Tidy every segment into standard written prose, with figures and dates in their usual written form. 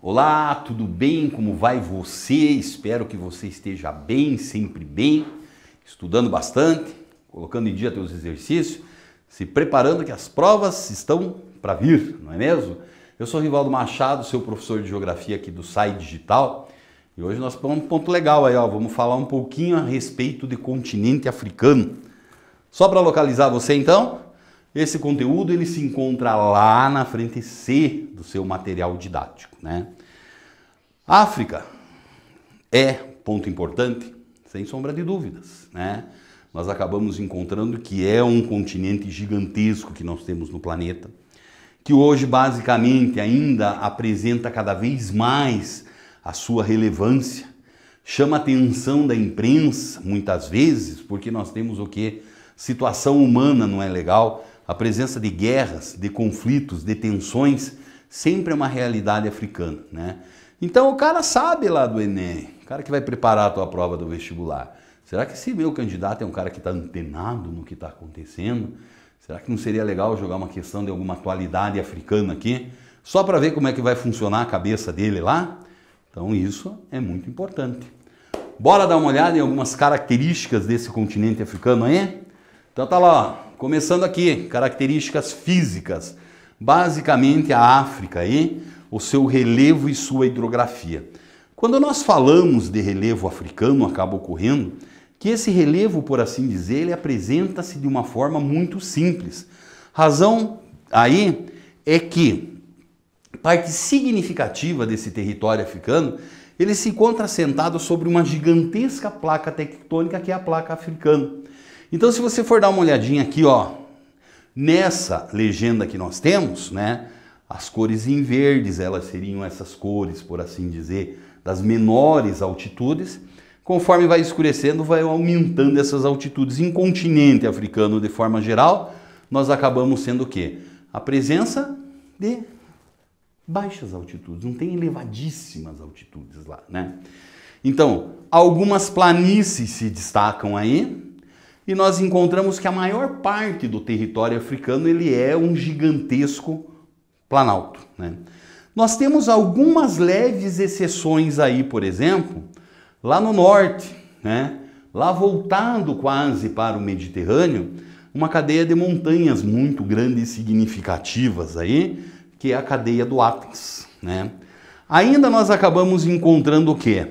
Olá, tudo bem? Como vai você? Espero que você esteja bem, sempre bem, estudando bastante, colocando em dia teus exercícios, se preparando que as provas estão para vir, não é mesmo? Eu sou Rivaldo Machado, seu professor de Geografia aqui do SAI Digital, e hoje nós vamos um ponto legal aí, ó, vamos falar um pouquinho a respeito do continente africano. Só para localizar você então, esse conteúdo ele se encontra lá na frente C do seu material didático, né? África é ponto importante, sem sombra de dúvidas, né? Nós acabamos encontrando que é um continente gigantesco que nós temos no planeta, que hoje basicamente ainda apresenta cada vez mais a sua relevância, chama a atenção da imprensa muitas vezes, porque nós temos o quê? Situação humana não é legal, a presença de guerras, de conflitos, de tensões, sempre é uma realidade africana, né? Então o cara sabe lá do Enem, o cara que vai preparar a tua prova do vestibular, será que esse meu candidato é um cara que está antenado no que está acontecendo? Será que não seria legal jogar uma questão de alguma atualidade africana aqui, só para ver como é que vai funcionar a cabeça dele lá? Então isso é muito importante. Bora dar uma olhada em algumas características desse continente africano aí? Então tá lá, ó, começando aqui, características físicas. Basicamente a África aí, o seu relevo e sua hidrografia. Quando nós falamos de relevo africano, acaba ocorrendo que esse relevo, por assim dizer, ele apresenta-se de uma forma muito simples. Razão aí é que parte significativa desse território africano, ele se encontra assentado sobre uma gigantesca placa tectônica que é a placa africana. Então, se você for dar uma olhadinha aqui, ó, nessa legenda que nós temos, né, as cores em verdes, elas seriam essas cores, por assim dizer, das menores altitudes. Conforme vai escurecendo, vai aumentando essas altitudes. Em continente africano, de forma geral, nós acabamos sendo o quê? A presença de baixas altitudes, não tem elevadíssimas altitudes lá, né? Então, algumas planícies se destacam aí, e nós encontramos que a maior parte do território africano ele é um gigantesco planalto, né? Nós temos algumas leves exceções aí, por exemplo, lá no norte, né? Lá voltado quase para o Mediterrâneo, uma cadeia de montanhas muito grandes e significativas aí, que é a cadeia do Atlas, né? Ainda nós acabamos encontrando o quê?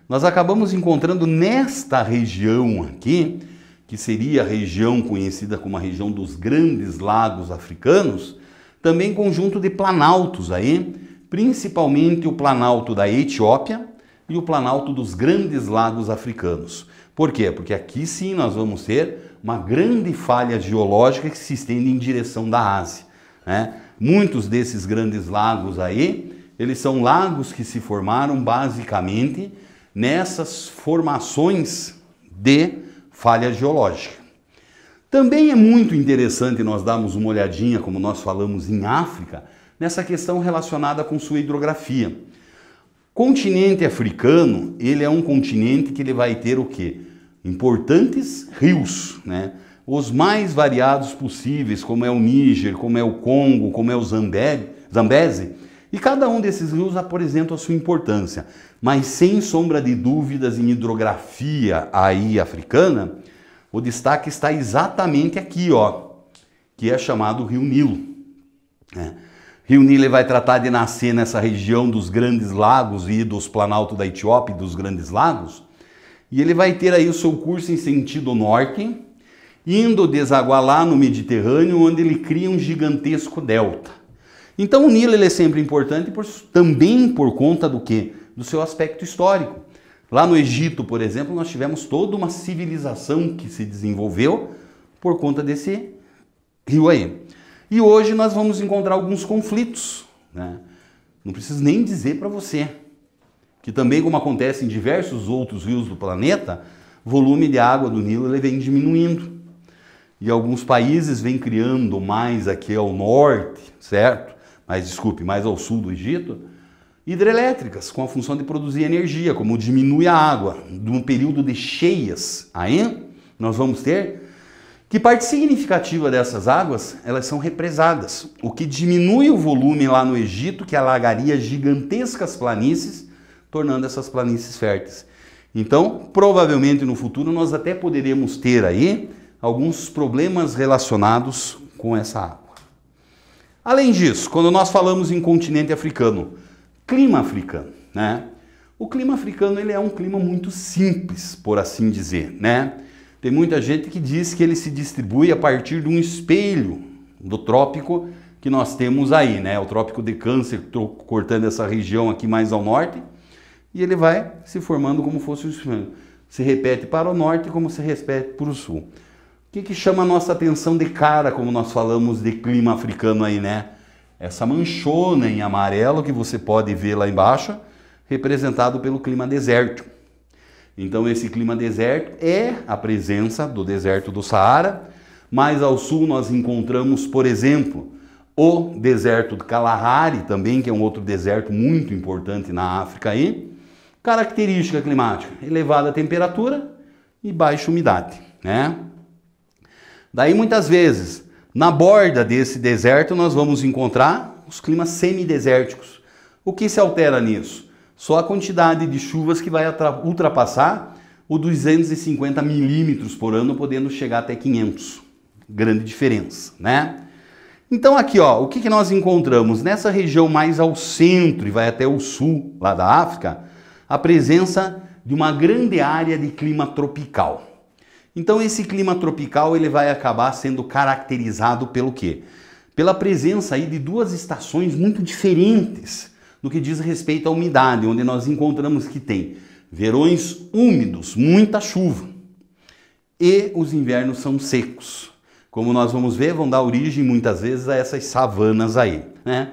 Nós acabamos encontrando nesta região aqui, que seria a região conhecida como a região dos grandes lagos africanos, também conjunto de planaltos aí, principalmente o planalto da Etiópia e o planalto dos grandes lagos africanos. Por quê? Porque aqui sim nós vamos ter uma grande falha geológica que se estende em direção da Ásia, né? Muitos desses grandes lagos aí, eles são lagos que se formaram basicamente nessas formações de falha geológica. Também é muito interessante nós darmos uma olhadinha, como nós falamos em África, nessa questão relacionada com sua hidrografia. Continente africano, ele é um continente que ele vai ter o quê? Importantes rios, né? Os mais variados possíveis, como é o Níger, como é o Congo, como é o Zambeze, e cada um desses rios apresenta a sua importância. Mas sem sombra de dúvidas em hidrografia aí africana, o destaque está exatamente aqui, ó, que é chamado Rio Nilo, né? Rio Nilo vai tratar de nascer nessa região dos grandes lagos e dos planaltos da Etiópia e dos grandes lagos, e ele vai ter aí o seu curso em sentido norte, indo desaguar lá no Mediterrâneo, onde ele cria um gigantesco delta. Então o Nilo ele é sempre importante também por conta do quê? Do seu aspecto histórico. Lá no Egito, por exemplo, nós tivemos toda uma civilização que se desenvolveu por conta desse rio aí. E hoje nós vamos encontrar alguns conflitos, né? Não preciso nem dizer para você que também, como acontece em diversos outros rios do planeta, o volume de água do Nilo ele vem diminuindo. E alguns países vêm criando mais aqui ao norte, certo? Mas desculpe, mais ao sul do Egito, hidrelétricas com a função de produzir energia, como diminui a água. Num período de cheias, aí nós vamos ter Que parte significativa dessas águas, elas são represadas, o que diminui o volume lá no Egito, que alagaria gigantescas planícies, tornando essas planícies férteis. Então, provavelmente no futuro nós até poderemos ter aí alguns problemas relacionados com essa água. Além disso, quando nós falamos em continente africano, clima africano, né? O clima africano ele é um clima muito simples, por assim dizer, né? Tem muita gente que diz que ele se distribui a partir de um espelho do trópico que nós temos aí, né? O trópico de Câncer, cortando essa região aqui mais ao norte, e ele vai se formando como fosse o espelho. Se repete para o norte como se repete para o sul. O que chama a nossa atenção de cara, como nós falamos de clima africano aí, né? Essa manchona em amarelo que você pode ver lá embaixo, representado pelo clima desértico. Então esse clima deserto é a presença do deserto do Saara. Mais ao sul nós encontramos, por exemplo, o deserto do Kalahari também, que é um outro deserto muito importante na África aí. Característica climática, elevada temperatura e baixa umidade, né? Daí muitas vezes, na borda desse deserto nós vamos encontrar os climas semidesérticos. O que se altera nisso? Só a quantidade de chuvas que vai ultrapassar o 250 milímetros por ano, podendo chegar até 500. Grande diferença, né? Então aqui, ó, o que nós encontramos? Nessa região mais ao centro e vai até o sul, lá da África, a presença de uma grande área de clima tropical. Então esse clima tropical ele vai acabar sendo caracterizado pelo quê? Pela presença aí de duas estações muito diferentes no que diz respeito à umidade, onde nós encontramos que tem verões úmidos, muita chuva, e os invernos são secos. Como nós vamos ver, vão dar origem muitas vezes a essas savanas aí, né?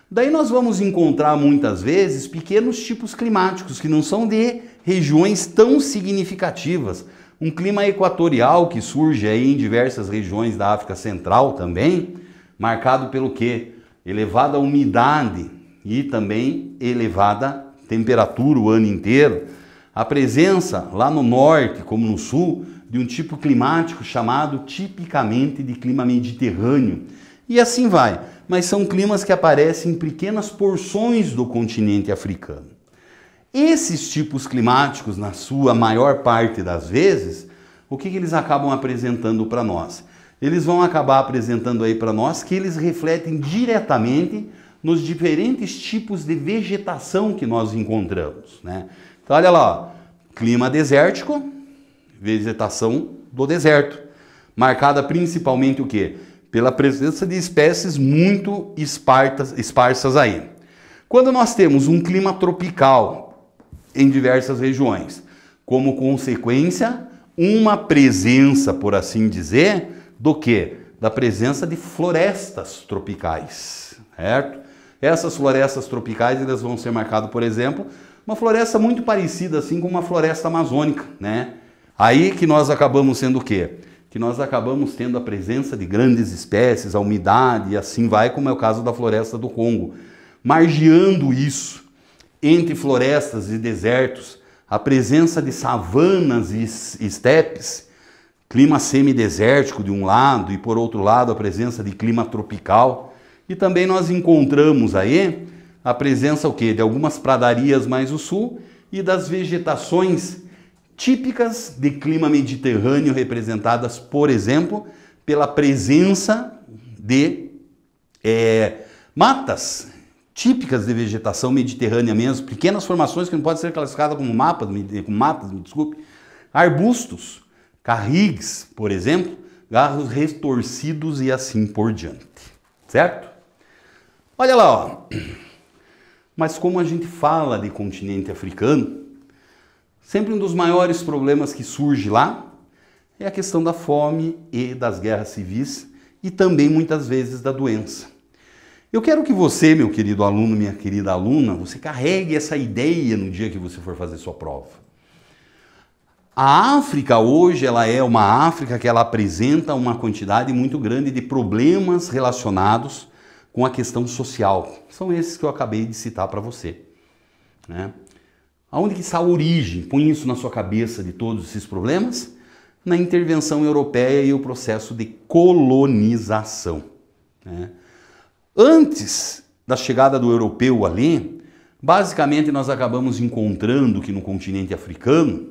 Daí nós vamos encontrar muitas vezes pequenos tipos climáticos que não são de regiões tão significativas. Um clima equatorial que surge aí em diversas regiões da África Central também, marcado pelo quê? Elevada umidade e também elevada temperatura o ano inteiro. A presença lá no norte, como no sul, de um tipo climático chamado tipicamente de clima mediterrâneo. E assim vai, mas são climas que aparecem em pequenas porções do continente africano. Esses tipos climáticos, na sua maior parte das vezes, o que eles acabam apresentando para nós? Eles vão acabar apresentando aí para nós que eles refletem diretamente nos diferentes tipos de vegetação que nós encontramos, né? Então olha lá, ó, clima desértico, vegetação do deserto, marcada principalmente o quê? Pela presença de espécies muito esparsas aí. Quando nós temos um clima tropical em diversas regiões, como consequência, uma presença, por assim dizer, do quê? Da presença de florestas tropicais, certo? Essas florestas tropicais elas vão ser marcadas, por exemplo, uma floresta muito parecida assim com uma floresta amazônica, né? Aí que nós acabamos sendo o quê? Que nós acabamos tendo a presença de grandes espécies, a umidade e assim vai, como é o caso da floresta do Congo. Margeando isso, entre florestas e desertos, a presença de savanas e estepes, clima semidesértico de um lado e por outro lado a presença de clima tropical. E também nós encontramos aí a presença o quê? De algumas pradarias mais ao sul e das vegetações típicas de clima mediterrâneo, representadas, por exemplo, pela presença de matas típicas de vegetação mediterrânea mesmo, pequenas formações que não podem ser classificadas como matas, arbustos, carrigues, por exemplo, galhos retorcidos e assim por diante, certo? Olha lá, ó. Mas como a gente fala de continente africano, sempre um dos maiores problemas que surge lá é a questão da fome e das guerras civis e também muitas vezes da doença. Eu quero que você, meu querido aluno, minha querida aluna, você carregue essa ideia no dia que você for fazer sua prova. A África hoje ela é uma África que ela apresenta uma quantidade muito grande de problemas relacionados com a questão social. São esses que eu acabei de citar para você, né? Aonde que está a origem? Põe isso na sua cabeça de todos esses problemas. na intervenção europeia e o processo de colonização, né? Antes da chegada do europeu ali, basicamente nós acabamos encontrando que no continente africano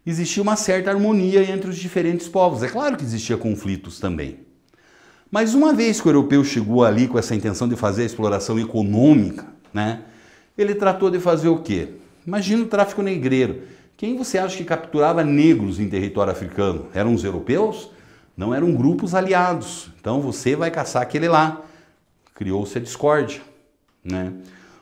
existia uma certa harmonia entre os diferentes povos. É claro que existia conflitos também. Mas uma vez que o europeu chegou ali com essa intenção de fazer a exploração econômica, né, ele tratou de fazer o quê? Imagina o tráfico negreiro. Quem você acha que capturava negros em território africano? Eram os europeus? Não, eram grupos aliados. Então você vai caçar aquele lá. Criou-se a discórdia, né?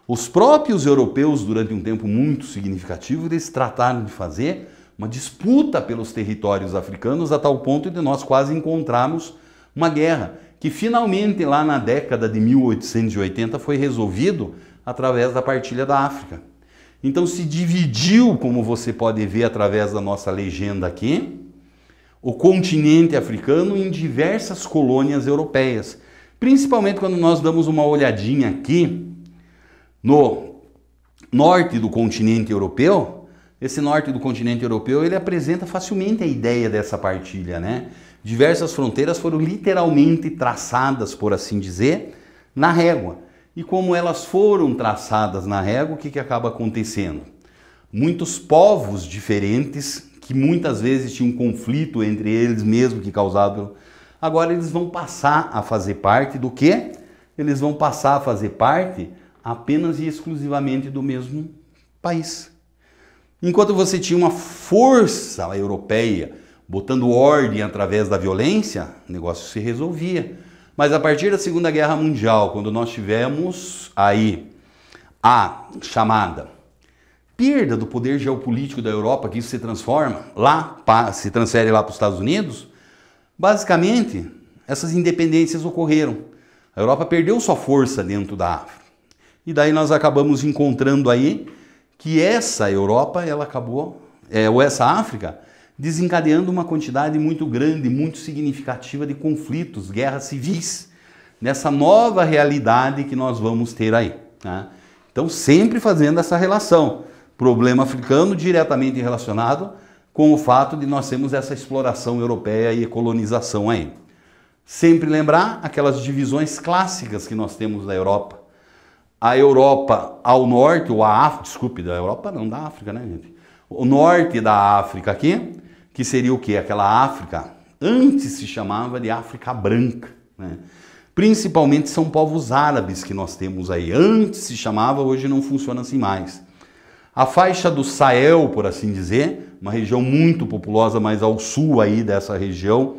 Os próprios europeus, durante um tempo muito significativo, eles trataram de fazer uma disputa pelos territórios africanos a tal ponto de nós quase encontrarmos uma guerra, que finalmente lá na década de 1880 foi resolvido através da partilha da África. Então se dividiu, como você pode ver através da nossa legenda aqui, o continente africano em diversas colônias europeias. Principalmente quando nós damos uma olhadinha aqui no norte do continente europeu, esse norte do continente europeu, ele apresenta facilmente a ideia dessa partilha, né? Diversas fronteiras foram literalmente traçadas, por assim dizer, na régua. E como elas foram traçadas na régua, o que acaba acontecendo? Muitos povos diferentes, que muitas vezes tinham um conflito entre eles mesmo que causado... Agora eles vão passar a fazer parte do quê? Eles vão passar a fazer parte apenas e exclusivamente do mesmo país. Enquanto você tinha uma força europeia botando ordem através da violência, o negócio se resolvia. Mas a partir da Segunda Guerra Mundial, quando nós tivemos aí a chamada perda do poder geopolítico da Europa, que isso se transforma lá, se transfere lá para os Estados Unidos, basicamente, essas independências ocorreram. A Europa perdeu sua força dentro da África. E daí nós acabamos encontrando aí que essa Europa, ela acabou, ou essa África, desencadeando uma quantidade muito grande, muito significativa de conflitos, guerras civis, nessa nova realidade que nós vamos ter aí, né? Então, sempre fazendo essa relação. Problema africano diretamente relacionado com o fato de nós termos essa exploração europeia e colonização aí. Sempre lembrar aquelas divisões clássicas que nós temos da Europa. A Europa ao norte, ou a África, desculpe, da Europa não, da África, né, gente? O norte da África aqui, que seria o quê? Aquela África, antes se chamava de África Branca, né? Principalmente são povos árabes que nós temos aí. Antes se chamava, hoje não funciona assim mais. A faixa do Sahel, por assim dizer, uma região muito populosa, mais ao sul aí dessa região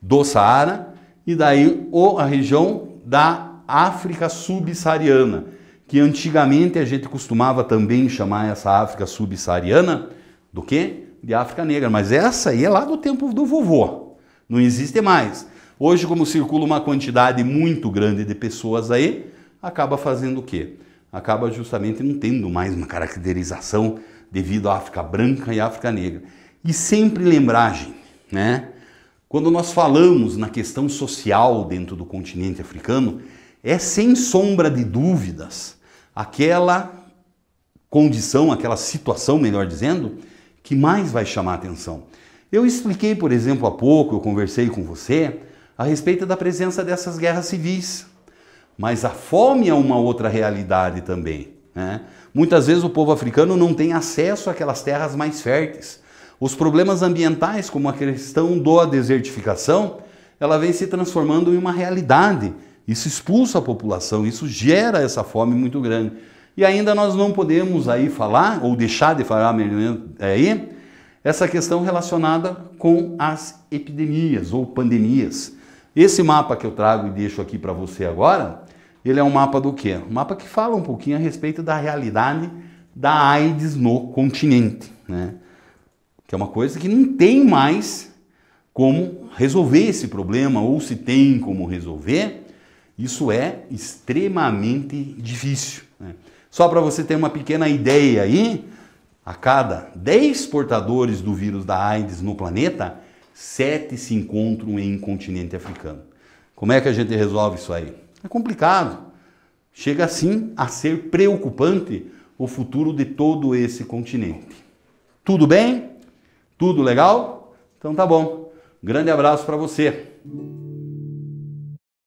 do Saara, e daí a região da África subsaariana, que antigamente a gente costumava também chamar essa África subsaariana do quê? De África Negra, mas essa aí é lá do tempo do vovô, não existe mais. Hoje, como circula uma quantidade muito grande de pessoas aí, acaba fazendo o quê? Acaba justamente não tendo mais uma caracterização devido à África Branca e África Negra. E sempre lembrar, gente, né? Quando nós falamos na questão social dentro do continente africano, é sem sombra de dúvidas aquela condição, aquela situação, melhor dizendo, que mais vai chamar a atenção. Eu expliquei, por exemplo, há pouco, eu conversei com você a respeito da presença dessas guerras civis. Mas a fome é uma outra realidade também, né? Muitas vezes o povo africano não tem acesso àquelas terras mais férteis. Os problemas ambientais, como a questão da desertificação, ela vem se transformando em uma realidade. Isso expulsa a população, isso gera essa fome muito grande. E ainda nós não podemos aí falar, ou deixar de falar aí, essa questão relacionada com as epidemias ou pandemias. Esse mapa que eu trago e deixo aqui para você agora, ele é um mapa do quê? Um mapa que fala um pouquinho a respeito da realidade da AIDS no continente, né? Que é uma coisa que não tem mais como resolver esse problema, ou se tem como resolver, isso é extremamente difícil, né? Só para você ter uma pequena ideia aí, a cada 10 portadores do vírus da AIDS no planeta, 7 se encontram em continente africano. Como é que a gente resolve isso aí? É complicado. Chega assim a ser preocupante o futuro de todo esse continente. Tudo bem? Tudo legal? Então tá bom. Grande abraço para você.